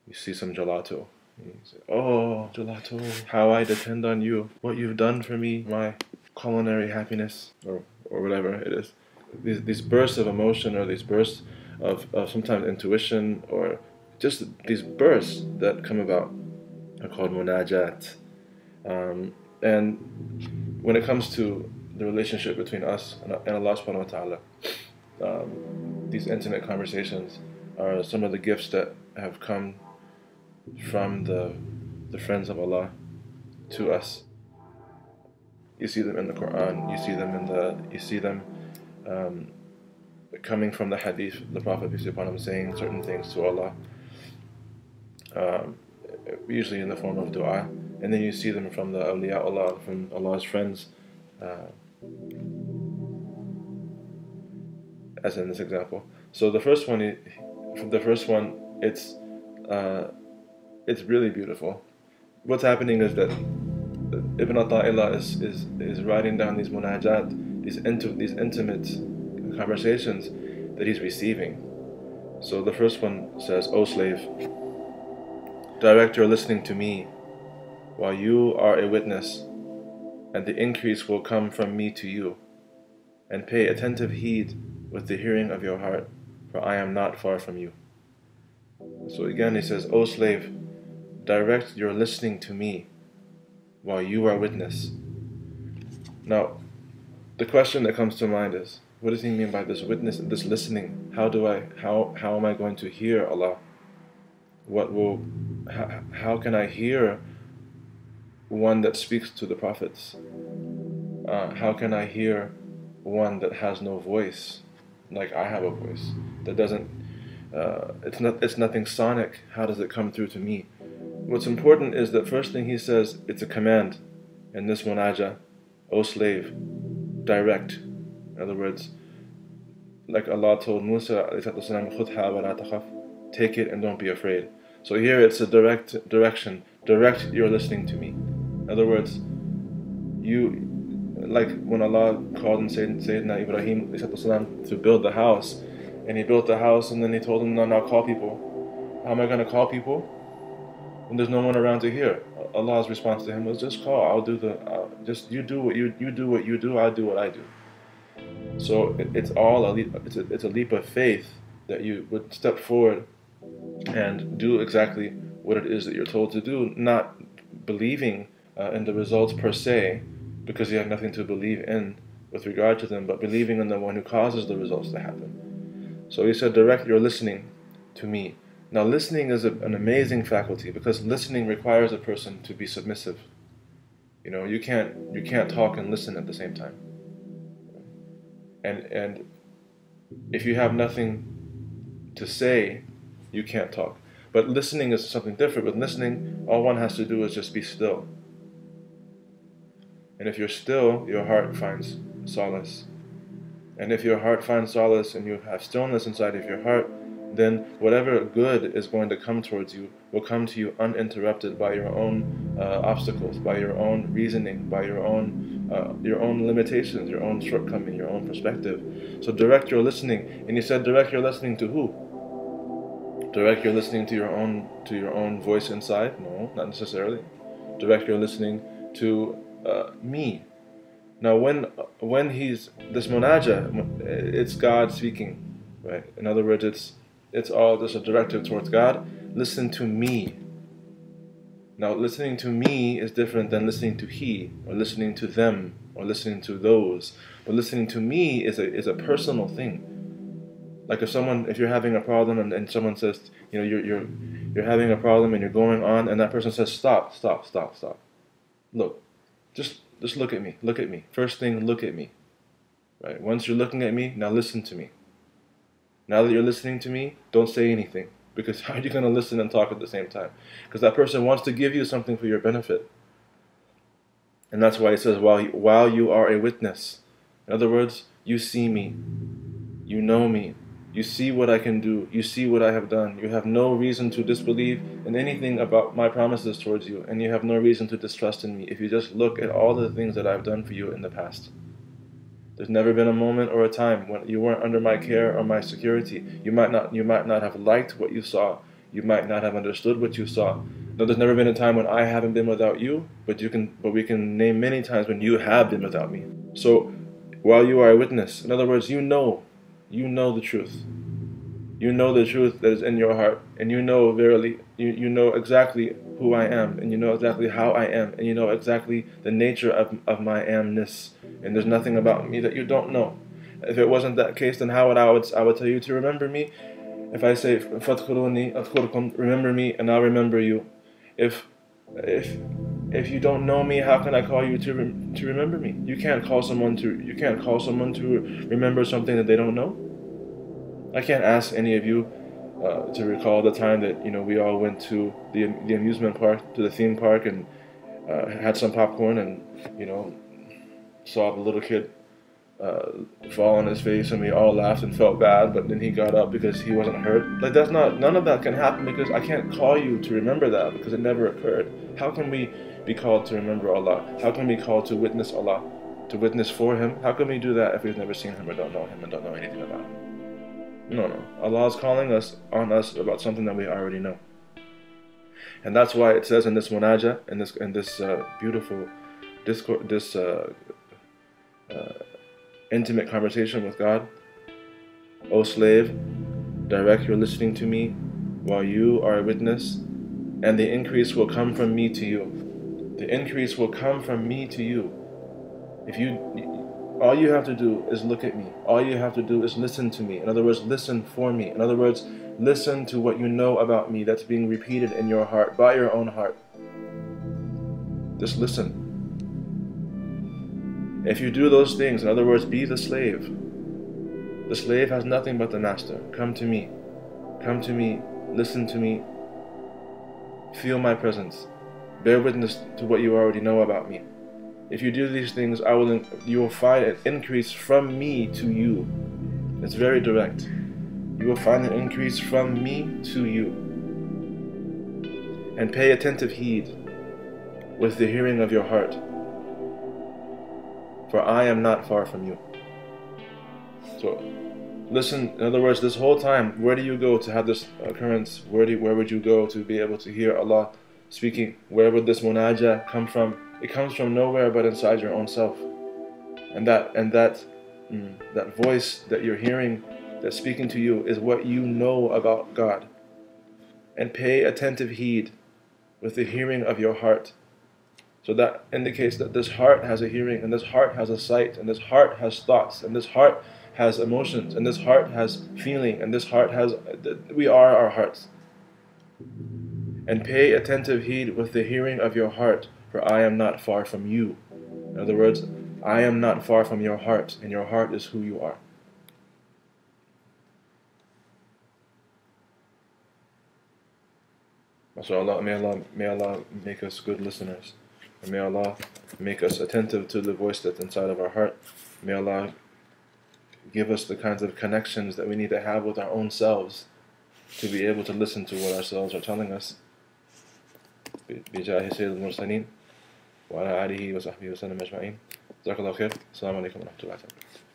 You see some gelato. You say, oh, gelato, how I depend on you, what you've done for me, my culinary happiness, or whatever it is. These bursts of emotion, or these bursts of sometimes intuition, or just these bursts that come about are called munajat. And when it comes to the relationship between us and Allah subhanahu wa ta'ala, these intimate conversations are some of the gifts that have come from the friends of Allah to us. You see them in the Quran. You see them coming from the Hadith. The Prophet peace be upon him saying certain things to Allah, um, usually in the form of du'a, and then you see them from the awliya Allah, from Allah's friends, as in this example. So the first one, it's really beautiful. What's happening is that Ibn Atta'illah is writing down these munajat, these intimate conversations that he's receiving. So the first one says, O slave, direct your listening to me while you are a witness, and the increase will come from me to you. And pay attentive heed with the hearing of your heart, for I am not far from you. So again he says, O slave, direct your listening to me while you are witness. Now, the question that comes to mind is, what does he mean by this witness, this listening? How am I going to hear Allah? How can I hear one that speaks to the prophets? How can I hear one that has no voice, like I have a voice, that doesn't, it's nothing sonic? How does it come through to me? What's important is that first thing he says, it's a command in this munaja, O slave, direct. In other words, like Allah told Musa, "Khudha wa la takhaf," take it and don't be afraid. So here it's a direct direction. Direct your listening to me. In other words, like when Allah called in Sayyidina Ibrahim to build the house, and he built the house, and then he told him, no, now call people. How am I going to call people when there's no one around to hear? Allah's response to him was, just call. I'll do just you do what you do what you do. I'll do what I do. So it's a leap of faith that you would step forward and do exactly what it is that you're told to do, not believing in the results per se, because you have nothing to believe in with regard to them, but believing in the one who causes the results to happen. So he said, direct your listening to me. Now listening is an amazing faculty, because listening requires a person to be submissive. You know, you can't talk and listen at the same time. And if you have nothing to say, you can't talk. But listening is something different. With listening, all one has to do is just be still. And if you're still, your heart finds solace. And if your heart finds solace and you have stillness inside of your heart, then whatever good is going to come towards you will come to you uninterrupted by your own obstacles, by your own reasoning, by your own limitations, your own shortcoming, your own perspective. So direct your listening. And he said, direct your listening to who? Direct your listening to your own voice inside? No, not necessarily. Direct your listening to me. Now, when he's this munaja, it's God speaking, right? In other words, it's all just a directive towards God. Listen to me. Now, listening to me is different than listening to he, or listening to them, or listening to those. But listening to me is a personal thing. Like if you're having a problem and someone says, you know, you're having a problem and you're going on, and that person says, stop. Look, just look at me. First thing, look at me. Right? Once you're looking at me, now listen to me. Now that you're listening to me, don't say anything. Because how are you going to listen and talk at the same time? Because that person wants to give you something for your benefit. And that's why it says, while you are a witness. In other words, you see me. You know me. You see what I can do. You see what I have done. You have no reason to disbelieve in anything about my promises towards you. And you have no reason to distrust in me if you just look at all the things that I've done for you in the past. There's never been a moment or a time when you weren't under my care or my security. You might not have liked what you saw. You might not have understood what you saw. No, there's never been a time when I haven't been without you, but we can name many times when you have been without me. So while you are a witness, in other words, you know the truth. You know the truth that is in your heart, and you know verily, you know exactly who I am, and you know exactly how I am, and you know exactly the nature of my amness, and there's nothing about me that you don't know. If it wasn't that case, then how would I would tell you to remember me? If I say فَاذْكُرُونِي أَذْكُرْكُمْ, remember me and I'll remember you. If you don't know me, how can I call you to remember me? You can't call someone to remember something that they don't know. I can't ask any of you to recall the time that we all went to the amusement park, to the theme park, and had some popcorn, and saw the little kid fall on his face, and we all laughed and felt bad, but then he got up because he wasn't hurt. Like, none of that can happen, because I can't call you to remember that, because it never occurred. How can we be called to remember Allah? How can we be called to witness Allah, to witness for Him? How can we do that if we've never seen Him or don't know Him and don't know anything about Him? No. Allah is calling us about something that we already know. And that's why it says in this munajah, in this beautiful discourse, this intimate conversation with God, O slave, direct your listening to me while you are a witness, and the increase will come from me to you. The increase will come from me to you. All you have to do is look at me. All you have to do is listen to me. In other words, listen for me. In other words, listen to what you know about me that's being repeated in your heart, by your own heart. Just listen. If you do those things, in other words, be the slave. The slave has nothing but the master. Come to me. Come to me. Listen to me. Feel my presence. Bear witness to what you already know about me. If you do these things, you will find an increase from me to you. It's very direct. You will find an increase from me to you. And pay attentive heed with the hearing of your heart, for I am not far from you. So listen, in other words, this whole time, where do you go to have this occurrence? Where would you go to be able to hear Allah speaking? Where would this munajah come from? It comes from nowhere but inside your own self. And that voice that you're hearing that's speaking to you is what you know about God. And pay attentive heed with the hearing of your heart. So that indicates that this heart has a hearing, and this heart has a sight, and this heart has thoughts, and this heart has emotions, and this heart has feeling, and this heart has... We are our hearts. And pay attentive heed with the hearing of your heart, for I am not far from you. In other words, I am not far from your heart, and your heart is who you are. MashaAllah, may Allah make us good listeners. And may Allah make us attentive to the voice that's inside of our heart. May Allah give us the kinds of connections that we need to have with our own selves to be able to listen to what ourselves are telling us. بجاه سيد المرسلين وعلى آله وصحبه وسلم أجمعين. جزاك الله خير. السلام عليكم ورحمة الله وبركاته.